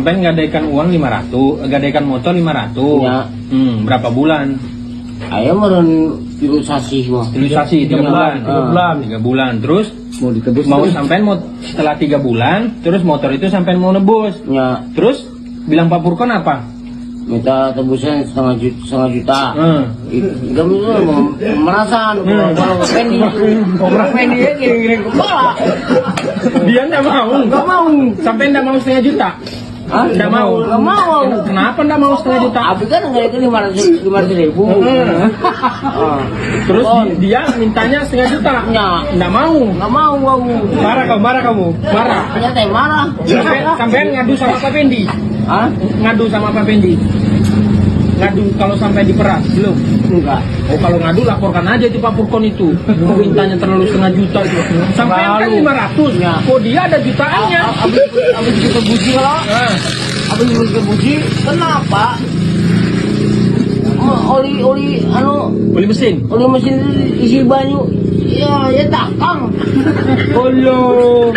Sampai gadaikan uang 500, gadaikan motor 500. Ya. Berapa bulan? Ayo meren ilustrasi mah. Ilustrasi 3 bulan. 3 bulan. Terus Mau ditebus mau terus. sampai setelah 3 bulan, terus motor itu sampai mau nebus. Ya, Terus bilang Pak Purkon apa? minta tebusan setengah juta. Kami itu merasa kalau Fendi ya giring kepala. Dia nggak mau. Gak mau. Sampai nggak mau setengah juta. Hah? Nggak mau. Gak mau. Kenapa nggak mau setengah juta? Tapi kan enggak itu 500 ribu. Terus dia mintanya setengah juta. Ya, Nggak mau. nggak mau aku. Marah kamu. Marah. Ternyata marah. Sampai ngadu sama Pak Pendi. Hah? Ngadu sama Pak Pendi. Ngadu kalau sampai diperas belum? Enggak. Oh kalau ngadu laporkan aja itu Pak Purkon itu. Mintanya terlalu setengah juta itu. Sampai kan 500. Ya. Kok dia ada jutaannya? Abis kita buji kalau Nah, abis kita buji, kenapa? Oli beli mesin. oli mesin isi banyu. Ya takang. Halo.